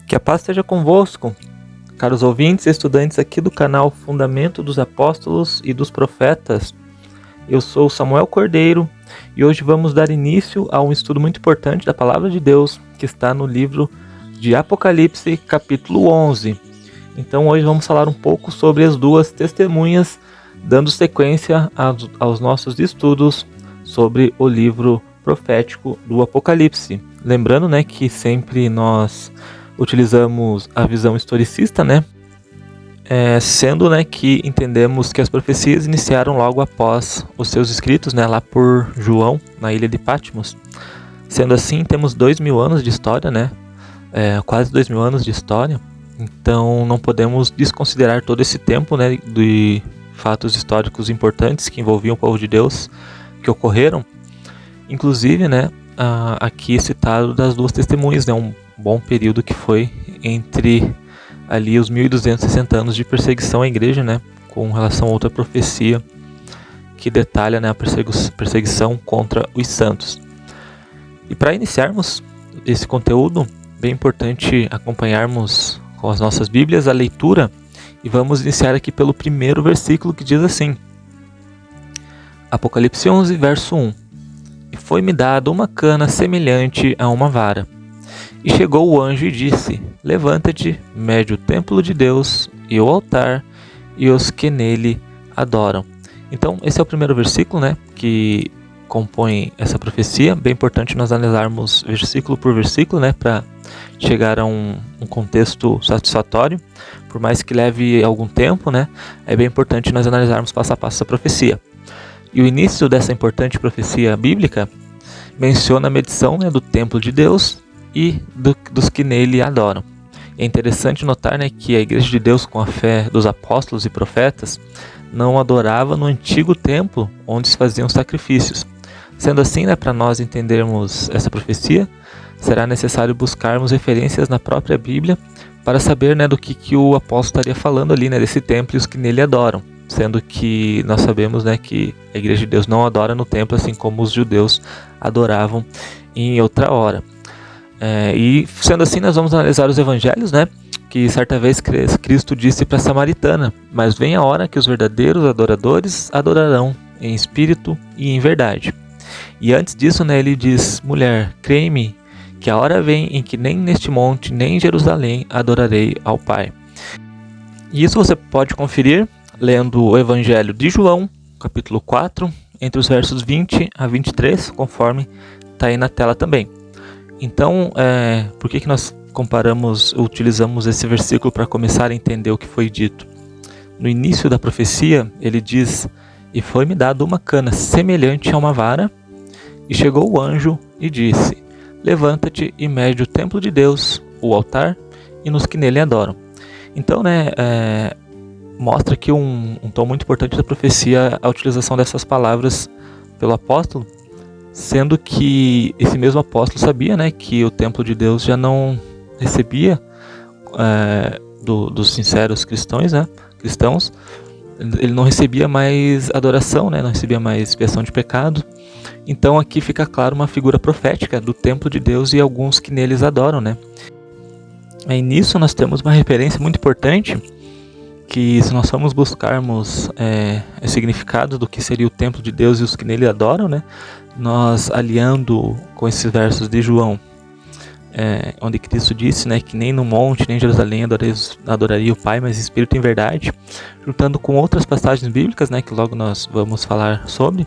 Que a paz esteja convosco, caros ouvintes e estudantes aqui do canal Fundamento dos Apóstolos e dos Profetas. Eu sou Samuel Cordeiro e hoje vamos dar início a um estudo muito importante da Palavra de Deus que está no livro de Apocalipse, capítulo 11. Então hoje vamos falar um pouco sobre as duas testemunhas, dando sequência aos nossos estudos sobre o livro profético do Apocalipse. Lembrando, que sempre nós utilizamos a visão historicista, sendo que entendemos que as profecias iniciaram logo após os seus escritos, lá por João, na ilha de Patmos. Sendo assim, temos 2000 anos de história, quase 2000 anos de história, então não podemos desconsiderar todo esse tempo, de fatos históricos importantes que envolviam o povo de Deus, que ocorreram, inclusive, aqui citado das duas testemunhas, um bom período que foi entre ali os 1260 anos de perseguição à igreja, com relação a outra profecia que detalha, a perseguição contra os santos. E para iniciarmos esse conteúdo, bem importante acompanharmos com as nossas Bíblias a leitura, e vamos iniciar aqui pelo primeiro versículo, que diz assim: Apocalipse 11, verso 1. E foi-me dada uma cana semelhante a uma vara. E chegou o anjo e disse: Levanta-te, mede o templo de Deus e o altar e os que nele adoram. Então, esse é o primeiro versículo, que compõe essa profecia. Bem importante nós analisarmos versículo por versículo, para chegar a um contexto satisfatório. Por mais que leve algum tempo, é bem importante nós analisarmos passo a passo essa profecia. E o início dessa importante profecia bíblica menciona a medição do templo de Deus e dos que nele adoram. É interessante notar que a Igreja de Deus, com a fé dos apóstolos e profetas, não adorava no antigo templo onde se faziam sacrifícios. Sendo assim, para nós entendermos essa profecia, será necessário buscarmos referências na própria Bíblia para saber do que o apóstolo estaria falando ali, desse templo e os que nele adoram. Sendo que nós sabemos que a Igreja de Deus não adora no templo, assim como os judeus adoravam em outra hora. E sendo assim, nós vamos analisar os evangelhos, que certa vez Cristo disse para a samaritana: mas vem a hora que os verdadeiros adoradores adorarão em espírito e em verdade. E antes disso, ele diz: mulher, crê-me, que a hora vem em que nem neste monte, nem em Jerusalém adorarei ao Pai. E isso você pode conferir lendo o Evangelho de João, capítulo 4, entre os versos 20 a 23, conforme está aí na tela também. Então, por que nós utilizamos esse versículo para começar a entender o que foi dito? No início da profecia, ele diz: E foi-me dado uma cana semelhante a uma vara, e chegou o anjo e disse: Levanta-te e mede o templo de Deus, o altar, e nos que nele adoram. Então, mostra aqui um tom muito importante da profecia, a utilização dessas palavras pelo apóstolo, sendo que esse mesmo apóstolo sabia, que o templo de Deus já não recebia dos sinceros cristãos, ele não recebia mais adoração, não recebia mais expiação de pecado. Então aqui fica claro uma figura profética do templo de Deus e alguns que neles adoram, Aí nisso nós temos uma referência muito importante, que se nós formos buscarmos significado do que seria o templo de Deus e os que nele adoram, nós aliando com esses versos de João, onde Cristo disse, que nem no monte, nem em Jerusalém adoraria o Pai, mas espírito em verdade, juntando com outras passagens bíblicas, que logo nós vamos falar sobre,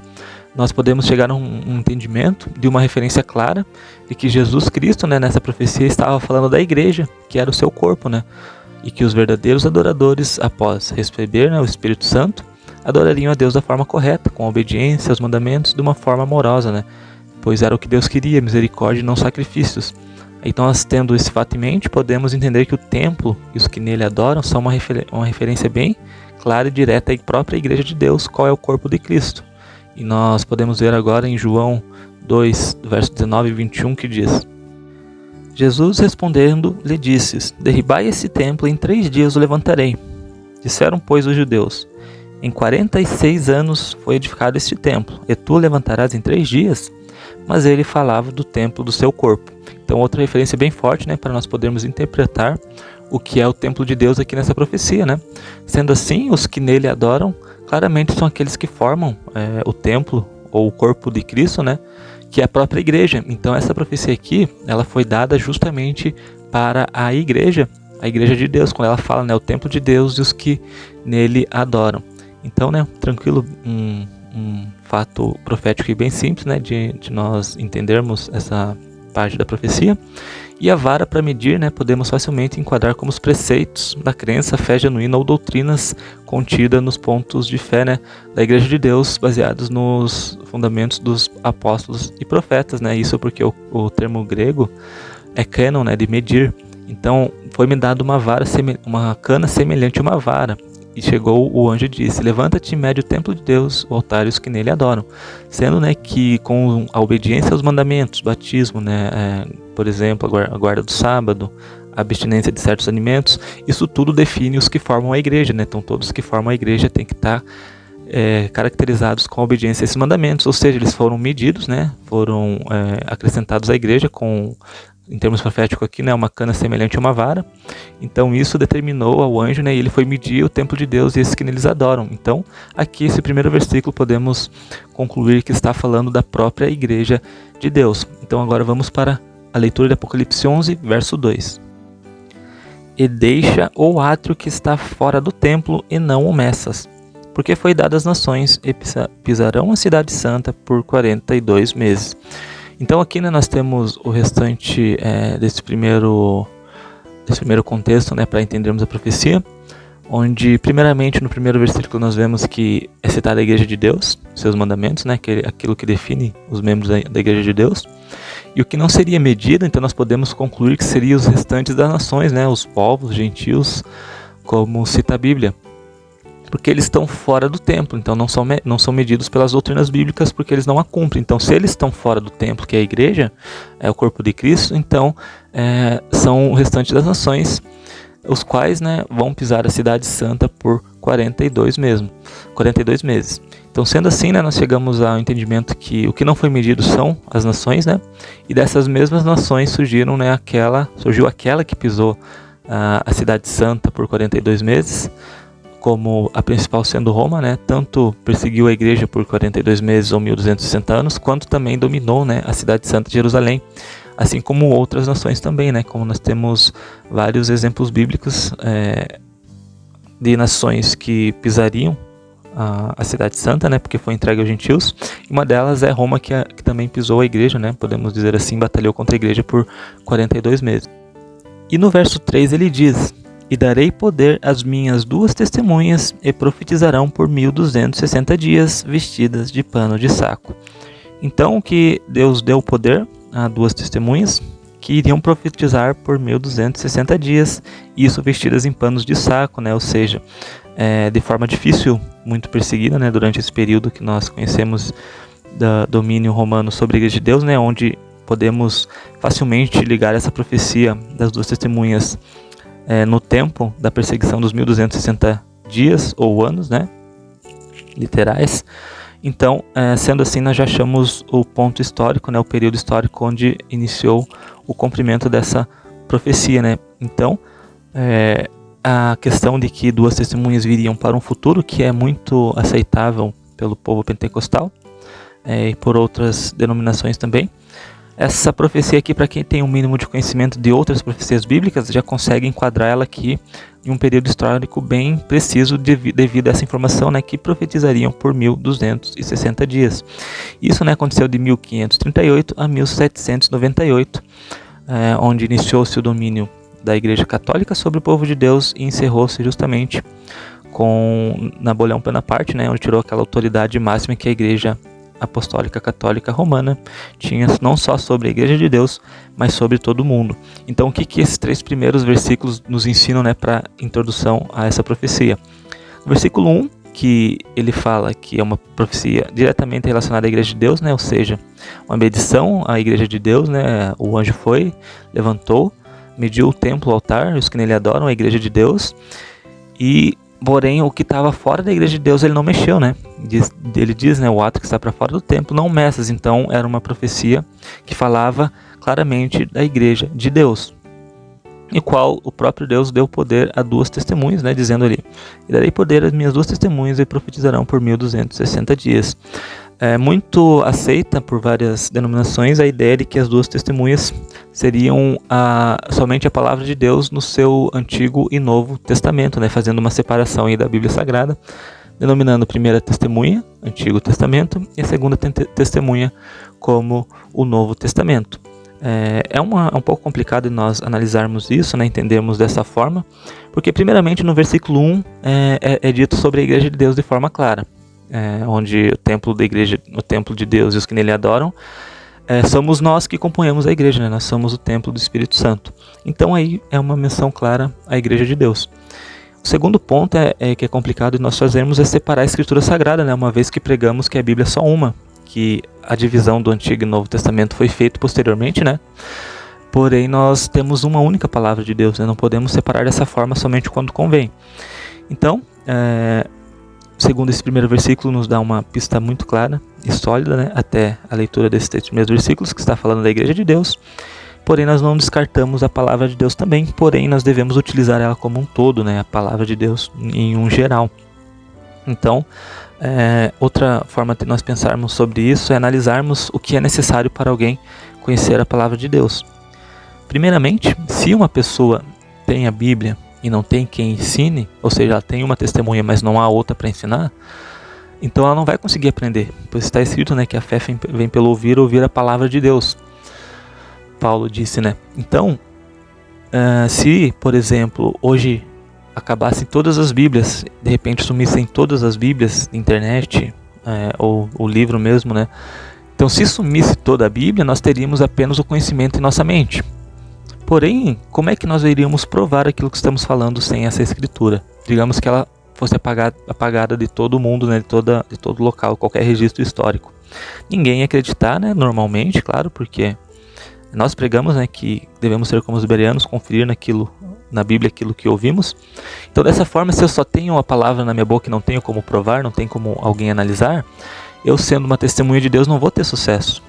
nós podemos chegar a um entendimento de uma referência clara de que Jesus Cristo, nessa profecia, estava falando da igreja, que era o seu corpo, e que os verdadeiros adoradores, após receber o Espírito Santo, adorariam a Deus da forma correta, com obediência aos mandamentos, de uma forma amorosa, pois era o que Deus queria, misericórdia e não sacrifícios. Então, nós tendo esse fato em mente, podemos entender que o templo e os que nele adoram são uma referência bem clara e direta à própria igreja de Deus, qual é o corpo de Cristo. E nós podemos ver agora em João 2, verso 19 e 21, que diz: Jesus respondendo lhe disse: Derribai esse templo, em 3 dias o levantarei. Disseram, pois, os judeus: Em 46 anos foi edificado este templo, e tu o levantarás em 3 dias? mas ele falava do templo do seu corpo. Então, outra referência bem forte, né, para nós podermos interpretar o que é o templo de Deus aqui nessa profecia, né? Sendo assim, os que nele adoram, claramente são aqueles que formam o templo ou o corpo de Cristo, né? Que é a própria igreja. Então, essa profecia aqui, ela foi dada justamente para a igreja de Deus, quando ela fala, né, o templo de Deus e os que nele adoram. Então, né, tranquilo, um fato profético e bem simples, né, de nós entendermos essa parte da profecia. E a vara para medir, né, podemos facilmente enquadrar como os preceitos da crença, fé genuína ou doutrinas contidas nos pontos de fé, né, da Igreja de Deus, baseados nos fundamentos dos apóstolos e profetas, né. Isso porque o termo grego é cânon, né, de medir. Então, foi-me dado uma cana semelhante a uma vara. E chegou o anjo e disse: levanta-te e mede o templo de Deus, o altar e os que nele adoram. Sendo, né, que com a obediência aos mandamentos, batismo, né, por exemplo, a guarda do sábado, a abstinência de certos alimentos, isso tudo define os que formam a igreja, né? Então, todos que formam a igreja têm que estar caracterizados com a obediência a esses mandamentos, ou seja, eles foram medidos, né? Foram acrescentados à igreja com, em termos proféticos aqui, né, uma cana semelhante a uma vara. Então isso determinou ao anjo, né, e ele foi medir o templo de Deus e esses que neles adoram. Então aqui esse primeiro versículo podemos concluir que está falando da própria igreja de Deus. Então agora vamos para a leitura de Apocalipse 11, verso 2. E deixa o átrio que está fora do templo e não o meças, porque foi dado às nações e pisarão a cidade santa por 42 meses. Então aqui, né, nós temos o restante desse primeiro contexto, né, para entendermos a profecia, onde primeiramente no primeiro versículo nós vemos que é citada a igreja de Deus, seus mandamentos, né, aquilo que define os membros da igreja de Deus, e o que não seria medido, então nós podemos concluir que seria os restantes das nações, né, os povos, gentios, como cita a Bíblia. Porque eles estão fora do templo, então não são medidos pelas doutrinas bíblicas, porque eles não a cumprem. Então, se eles estão fora do templo, que é a igreja, é o corpo de Cristo, então são o restante das nações, os quais, né, vão pisar a cidade santa por 42 meses. Então, sendo assim, né, nós chegamos ao entendimento que o que não foi medido são as nações, né, e dessas mesmas nações surgiu aquela que pisou a cidade santa por 42 meses, como a principal sendo Roma, né, tanto perseguiu a igreja por 42 meses ou 1260 anos, quanto também dominou, né, a cidade santa de Jerusalém, assim como outras nações também, né, como nós temos vários exemplos bíblicos de nações que pisariam a cidade santa, né, porque foi entregue aos gentios, e uma delas é Roma, que também pisou a igreja, né, podemos dizer assim, batalhou contra a igreja por 42 meses. E no verso 3 ele diz: e darei poder às minhas 2 testemunhas, e profetizarão por 1260 dias, vestidas de pano de saco. Então, que Deus deu poder a 2 testemunhas, que iriam profetizar por 1260 dias, isso vestidas em panos de saco, né? Ou seja, de forma difícil, muito perseguida, né? Durante esse período que nós conhecemos do domínio romano sobre a Igreja de Deus, né? Onde podemos facilmente ligar essa profecia das 2 testemunhas no tempo da perseguição dos 1260 dias ou anos, né, literais. Então, sendo assim, nós já achamos o ponto histórico, né, o período histórico onde iniciou o cumprimento dessa profecia, né. Então, a questão de que 2 testemunhas viriam para um futuro que é muito aceitável pelo povo pentecostal e por outras denominações também. Essa profecia aqui, para quem tem um mínimo de conhecimento de outras profecias bíblicas, já consegue enquadrar ela aqui em um período histórico bem preciso devido a essa informação, né, que profetizariam por 1260 dias. Isso, né, aconteceu de 1538 a 1798, onde iniciou-se o domínio da Igreja Católica sobre o povo de Deus e encerrou-se justamente com Napoleão Bonaparte, né, onde tirou aquela autoridade máxima que a Igreja Apostólica Católica Romana tinha, não só sobre a Igreja de Deus, mas sobre todo o mundo. Então, o que esses 3 primeiros versículos nos ensinam, né, para introdução a essa profecia? No versículo 1, que ele fala que é uma profecia diretamente relacionada à Igreja de Deus, né, ou seja, uma medição à Igreja de Deus, né, o anjo foi, levantou, mediu o templo, o altar, os que nele adoram, a Igreja de Deus, e Porém, o que estava fora da igreja de Deus, ele não mexeu, né? Ele diz, né, o ato que está para fora do templo não meças. Então, era uma profecia que falava claramente da igreja de Deus, e qual o próprio Deus deu poder a 2 testemunhas, né, dizendo ali: e darei poder às minhas 2 testemunhas e profetizarão por 1260 dias. É muito aceita por várias denominações a ideia de que as 2 testemunhas seriam somente a palavra de Deus no seu Antigo e Novo Testamento, né, fazendo uma separação aí da Bíblia Sagrada, denominando a primeira testemunha, Antigo Testamento, e a segunda testemunha como o Novo Testamento. É um pouco complicado nós analisarmos isso, né, entendermos dessa forma, porque primeiramente no versículo 1 é dito sobre a igreja de Deus de forma clara, onde o templo da igreja, o templo de Deus e os que nele adoram, somos nós que componhamos a igreja, né, nós somos o templo do Espírito Santo. Então aí é uma menção clara à igreja de Deus. O segundo ponto que é complicado de nós fazermos é separar a Escritura Sagrada, né, uma vez que pregamos que a Bíblia é só uma, que a divisão do Antigo e Novo Testamento foi feita posteriormente, né? Porém, nós temos uma única palavra de Deus, né? Não podemos separar dessa forma somente quando convém. Então, segundo esse primeiro versículo, nos dá uma pista muito clara e sólida, né? Até a leitura desses 3 primeiros versículos, que está falando da igreja de Deus. Porém, nós não descartamos a palavra de Deus também, porém, nós devemos utilizar ela como um todo, né? A palavra de Deus em um geral. Então, outra forma de nós pensarmos sobre isso é analisarmos o que é necessário para alguém conhecer a palavra de Deus. Primeiramente, se uma pessoa tem a Bíblia e não tem quem ensine, ou seja, ela tem uma testemunha, mas não há outra para ensinar, então ela não vai conseguir aprender, pois está escrito, né, que a fé vem pelo ouvir a palavra de Deus. Paulo disse, né? Então, se, por exemplo, hoje acabassem todas as Bíblias, de repente sumissem todas as Bíblias na internet, ou o livro mesmo, né? Então, se sumisse toda a Bíblia, nós teríamos apenas o conhecimento em nossa mente. Porém, como é que nós iríamos provar aquilo que estamos falando sem essa escritura? Digamos que ela fosse apagada de todo mundo, né? de todo local, qualquer registro histórico. Ninguém ia acreditar, né? Normalmente, claro, porque nós pregamos, né, que devemos ser como os bereanos, conferir na Bíblia aquilo que ouvimos. Então, dessa forma, se eu só tenho a palavra na minha boca e não tenho como provar, não tem como alguém analisar, eu, sendo uma testemunha de Deus, não vou ter sucesso.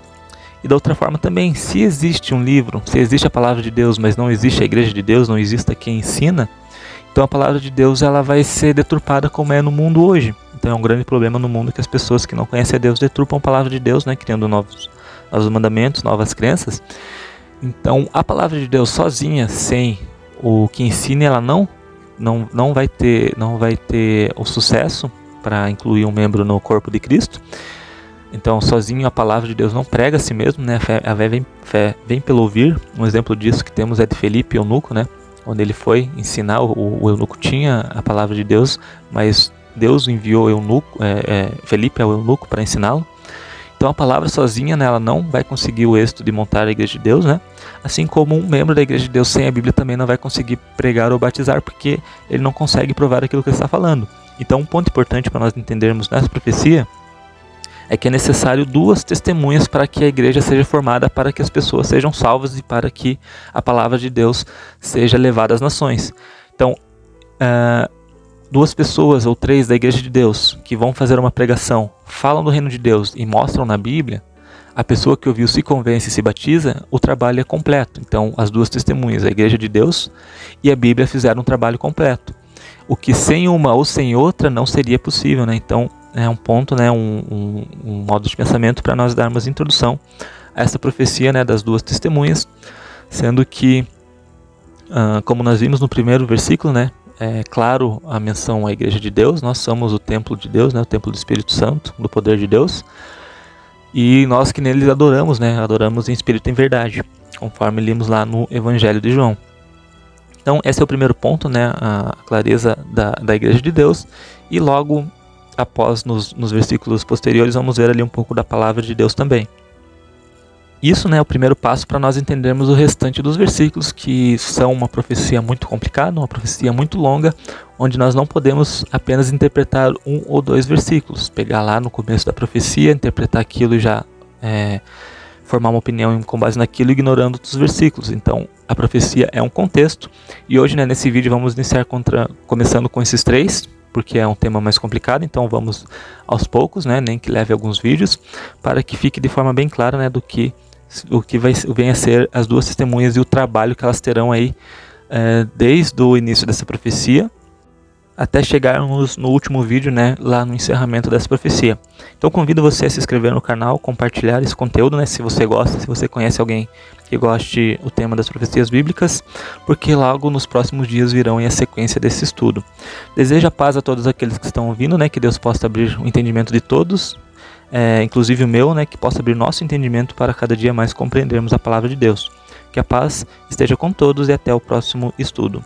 E da outra forma também, se existe um livro, se existe a palavra de Deus, mas não existe a igreja de Deus, não existe quem ensina, então a palavra de Deus ela vai ser deturpada como é no mundo hoje. Então é um grande problema no mundo que as pessoas que não conhecem a Deus deturpam a palavra de Deus, né, criando novos mandamentos, novas crenças. Então a palavra de Deus sozinha, sem o que ensina, ela não vai ter o sucesso para incluir um membro no corpo de Cristo. Então, sozinho a palavra de Deus não prega a si mesmo, né? A fé vem pelo ouvir. Um exemplo disso que temos é de Felipe, eunuco, né? Onde ele foi ensinar, o eunuco tinha a palavra de Deus, mas Deus enviou Felipe ao eunuco para ensiná-lo. Então a palavra sozinha, né, ela não vai conseguir o êxito de montar a igreja de Deus, né? Assim como um membro da igreja de Deus sem a Bíblia também não vai conseguir pregar ou batizar, porque ele não consegue provar aquilo que ele está falando. Então um ponto importante para nós entendermos nessa profecia é que é necessário 2 testemunhas para que a igreja seja formada, para que as pessoas sejam salvas e para que a palavra de Deus seja levada às nações. Então, 2 pessoas ou 3 da igreja de Deus que vão fazer uma pregação, falam do reino de Deus e mostram na Bíblia, a pessoa que ouviu se convence e se batiza, o trabalho é completo. Então, as 2 testemunhas, a igreja de Deus e a Bíblia, fizeram um trabalho completo. O que sem uma ou sem outra não seria possível, né? Então, é um ponto, né, um modo de pensamento para nós darmos introdução a essa profecia, né, das 2 testemunhas, sendo que, como nós vimos no primeiro versículo, né, é claro a menção à igreja de Deus. Nós somos o templo de Deus, né, o templo do Espírito Santo, do poder de Deus, e nós que neles adoramos, né, adoramos em espírito e em verdade, conforme lemos lá no Evangelho de João. Então esse é o primeiro ponto, né, a clareza da igreja de Deus, e logo após, nos versículos posteriores, vamos ver ali um pouco da palavra de Deus também. Isso, né, é o primeiro passo para nós entendermos o restante dos versículos, que são uma profecia muito complicada, uma profecia muito longa, onde nós não podemos apenas interpretar 1 ou 2 versículos, pegar lá no começo da profecia, interpretar aquilo e já formar uma opinião com base naquilo, ignorando outros versículos. Então, a profecia é um contexto, e hoje, né, nesse vídeo vamos iniciar começando com esses 3, porque é um tema mais complicado, então vamos aos poucos, né, nem que leve alguns vídeos, para que fique de forma bem clara, né, do que vem a ser as duas testemunhas e o trabalho que elas terão aí desde o início dessa profecia até chegarmos no último vídeo, né, lá no encerramento dessa profecia. Então convido você a se inscrever no canal, compartilhar esse conteúdo, né, se você gosta, se você conhece alguém que goste do tema das profecias bíblicas, porque logo nos próximos dias virão a sequência desse estudo. Desejo a paz a todos aqueles que estão ouvindo, né, que Deus possa abrir o entendimento de todos, inclusive o meu, né, que possa abrir nosso entendimento para cada dia mais compreendermos a palavra de Deus. Que a paz esteja com todos e até o próximo estudo.